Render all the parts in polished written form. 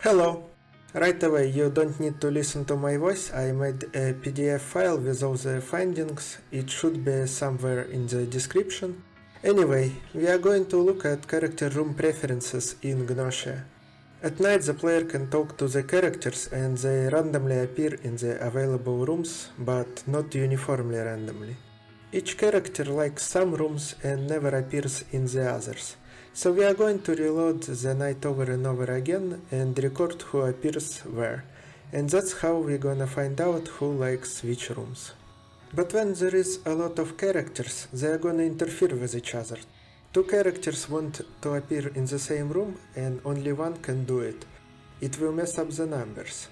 Hello! Right away, you don't need to listen to my voice. I made a PDF file with all the findings. It should be somewhere in the description. Anyway, we are going to look at character room preferences in Gnosia. At night the player can talk to the characters and they randomly appear in the available rooms, but not uniformly randomly. Each character likes some rooms and never appears in the others. So we are going to reload the night over and over again and record who appears where. And that's how we're gonna find out who likes which rooms. But when there is a lot of characters, they are gonna interfere with each other. Two characters want to appear in the same room and only one can do it. It will mess up the numbers.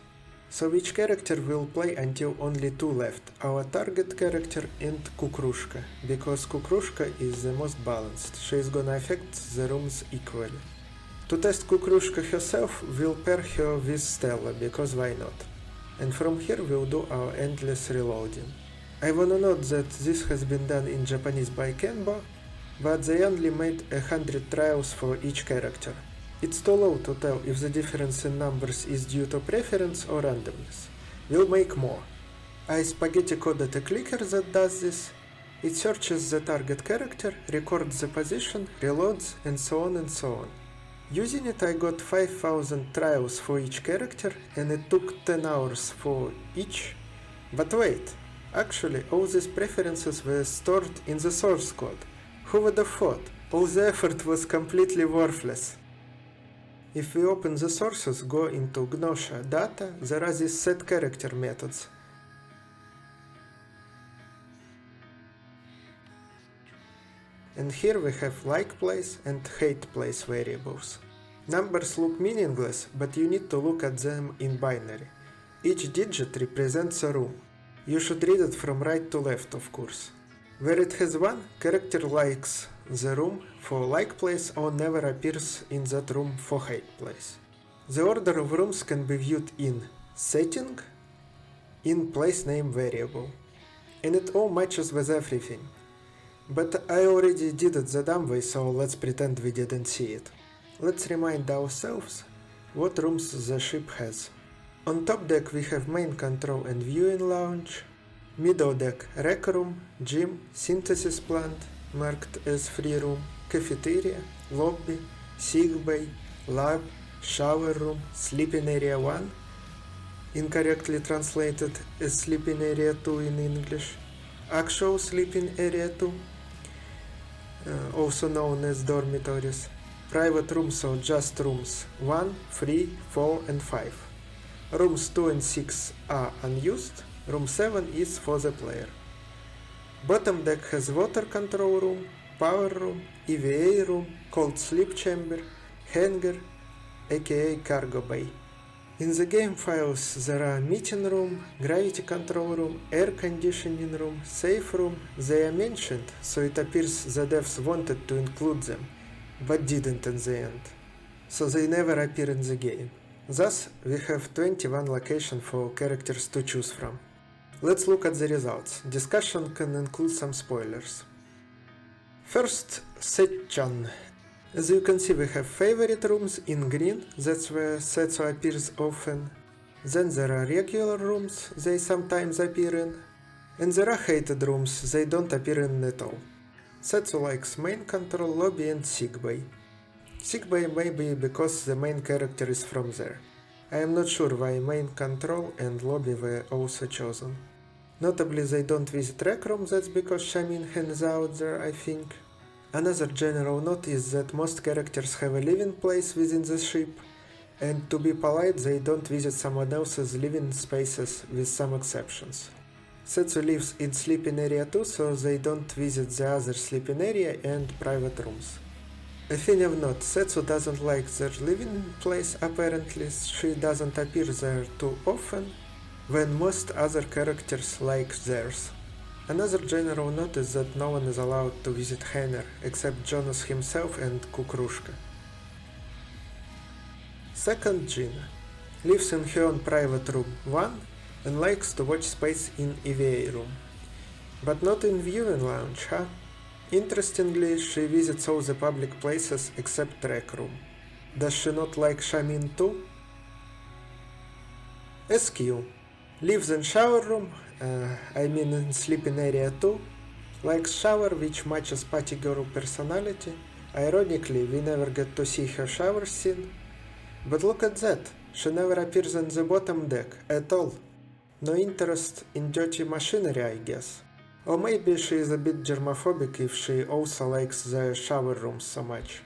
So each character will play until only two left, our target character and Kukrushka, because Kukrushka is the most balanced, she is gonna affect the rooms equally. To test Kukrushka herself, we'll pair her with Stella, because why not? And from here we'll do our endless reloading. I wanna note that this has been done in Japanese by Kenbo, but they only made 100 trials for each character. It's too low to tell if the difference in numbers is due to preference or randomness. We'll make more. I spaghetti coded a clicker that does this. It searches the target character, records the position, reloads, and so on and so on. Using it I got 5000 trials for each character and it took 10 hours for each. But wait, actually all these preferences were stored in the source code. Who would have thought? All the effort was completely worthless. If we open the sources, go into Gnosia data, there are these setCharacter methods. And here we have like place and hate place variables. Numbers look meaningless, but you need to look at them in binary. Each digit represents a room. You should read it from right to left, of course. Where it has 1, character likes the room for like place or never appears in that room for hate place. The order of rooms can be viewed in setting, in place name variable. And it all matches with everything. But I already did it the dumb way, so let's pretend we didn't see it. Let's remind ourselves what rooms the ship has. On top deck we have main control and viewing lounge. Middle deck rec room, gym, synthesis plant, marked as free room, cafeteria, lobby, sick bay, lab, shower room, sleeping area 1, incorrectly translated as sleeping area 2 in English, actual sleeping area 2, also known as dormitories, private rooms or just rooms 1, 3, 4 and 5. Rooms 2 and 6 are unused. Room 7 is for the player. Bottom deck has water control room, power room, EVA room, cold sleep chamber, hangar, aka cargo bay. In the game files there are meeting room, gravity control room, air conditioning room, safe room. They are mentioned, so it appears the devs wanted to include them, but didn't in the end. So they never appear in the game. Thus, we have 21 locations for characters to choose from. Let's look at the results. Discussion can include some spoilers. First, Setchan. As you can see, we have favorite rooms in green, that's where Setsu appears often. Then there are regular rooms, they sometimes appear in. And there are hated rooms, they don't appear in at all. Setsu likes main control, lobby and sickbay. Sickbay may be because the main character is from there. I am not sure why main control and lobby were also chosen. Notably they don't visit rec room, that's because Shamin hangs out there, I think. Another general note is that most characters have a living place within the ship, and to be polite they don't visit someone else's living spaces with some exceptions. Setsu lives in sleeping area too, so they don't visit the other sleeping area and private rooms. A thing of note, Setsu doesn't like their living place apparently, she doesn't appear there too often, when most other characters like theirs. Another general note is that no one is allowed to visit Hangar, except Jonas himself and Kukrushka. Second, Gina. Lives in her own private room 1 and likes to watch space in EVA room. But not in viewing lounge, huh? Interestingly, she visits all the public places except rec room. Does she not like Shamin too? SQ lives in shower room, I mean in sleeping area too, likes shower which matches party girl personality. Ironically, we never get to see her shower scene. But look at that, she never appears on the bottom deck at all. No interest in dirty machinery, I guess. Or maybe she is a bit germophobic if she also likes the shower rooms so much.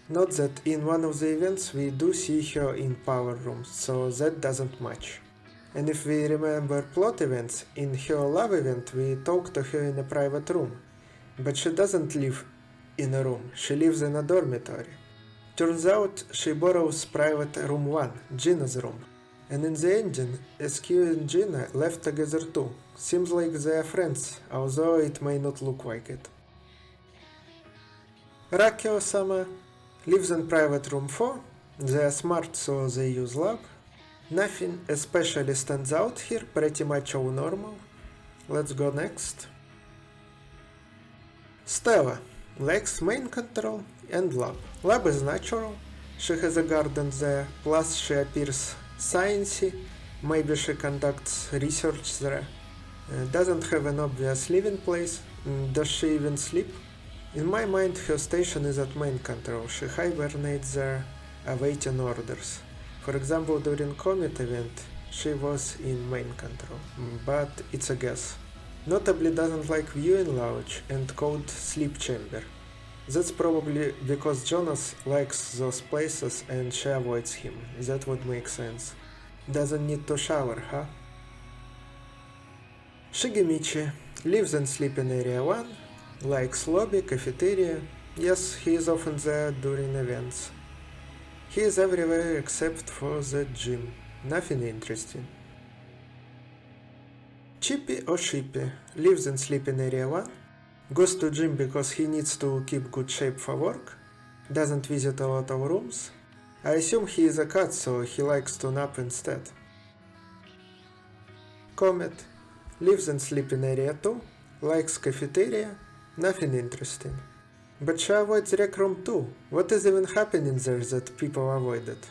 Not that in one of the events we do see her in power rooms, so that doesn't match. And if we remember plot events, in her love event we talk to her in a private room. But she doesn't live in a room, she lives in a dormitory. Turns out she borrows private room 1, Gina's room. And in the ending, SQ and Gina left together too. Seems like they are friends, although it may not look like it. Rakio-sama lives in private room 4. They are smart, so they use lab. Nothing especially stands out here, pretty much all normal. Let's go next. Stella likes main control and lab. Lab is natural, she has a garden there, plus she appears sciencey, maybe she conducts research there. Doesn't have an obvious living place. Does she even sleep? In my mind her station is at main control, she hibernates there, awaiting orders. For example, during Comet event, she was in main control, but it's a guess. Notably doesn't like viewing lounge and called sleep chamber. That's probably because Jonas likes those places and she avoids him, that would make sense. Doesn't need to shower, huh? Shigemichi lives in sleeping area 1, likes lobby, cafeteria. Yes, he is often there during events. He is everywhere except for the gym, nothing interesting. Chippy or Shippy lives in sleeping area 1, goes to gym because he needs to keep good shape for work, doesn't visit a lot of rooms. I assume he is a cat, so he likes to nap instead. Comet lives in sleeping area 2, likes cafeteria, nothing interesting. But she avoids rec room too. What is even happening there that people avoid it?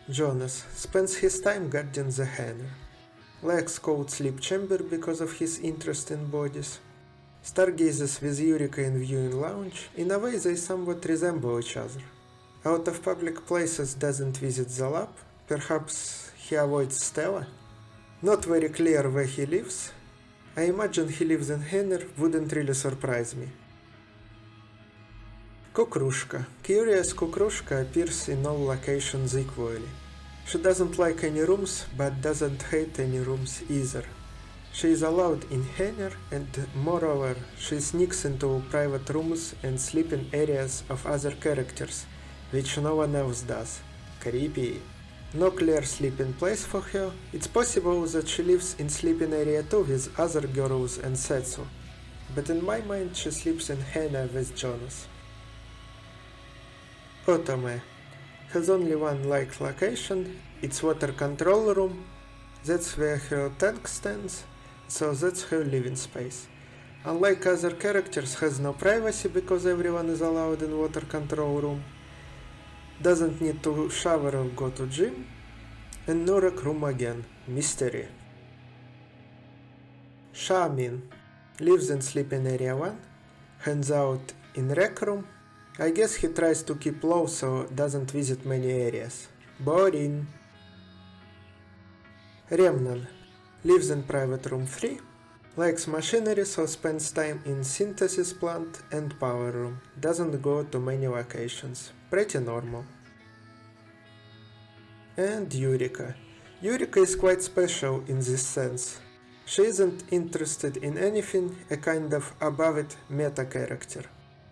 Jonas spends his time guarding the hangar. Likes cold sleep chamber because of his interest in bodies. Stargazes with Eureka in viewing lounge. In a way they somewhat resemble each other. Out of public places doesn't visit the lab. Perhaps he avoids Stella? Not very clear where he lives. I imagine he lives in hangar, wouldn't really surprise me. Kukrushka. Curious Kukrushka appears in all locations equally. She doesn't like any rooms, but doesn't hate any rooms either. She is allowed in hangar, and moreover, she sneaks into private rooms and sleeping areas of other characters, which no one else does. Creepy. No clear sleeping place for her. It's possible that she lives in sleeping area 2 with other girls and Setsu, but in my mind she sleeps in hangar with Jonas. Otome has only one liked location, it's water control room. That's where her tank stands, so that's her living space. Unlike other characters, has no privacy because everyone is allowed in water control room. Doesn't need to shower or go to gym. And no rec room again. Mystery. Shamin lives in sleeping area 1, hangs out in rec room. I guess he tries to keep low so doesn't visit many areas. Boring. Remnan lives in private room 3, likes machinery so spends time in synthesis plant and power room, doesn't go to many locations, pretty normal. And Eureka. Eureka is quite special in this sense. She isn't interested in anything, a kind of above it meta character.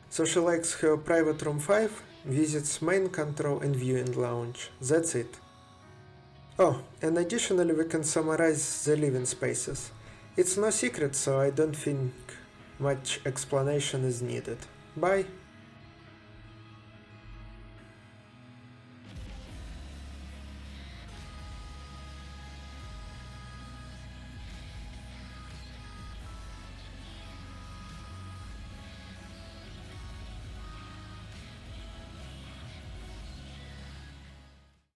So she likes her private room 5, visits main control and viewing lounge, that's it. Oh, and additionally we can summarize the living spaces. It's no secret, so I don't think much explanation is needed. Bye!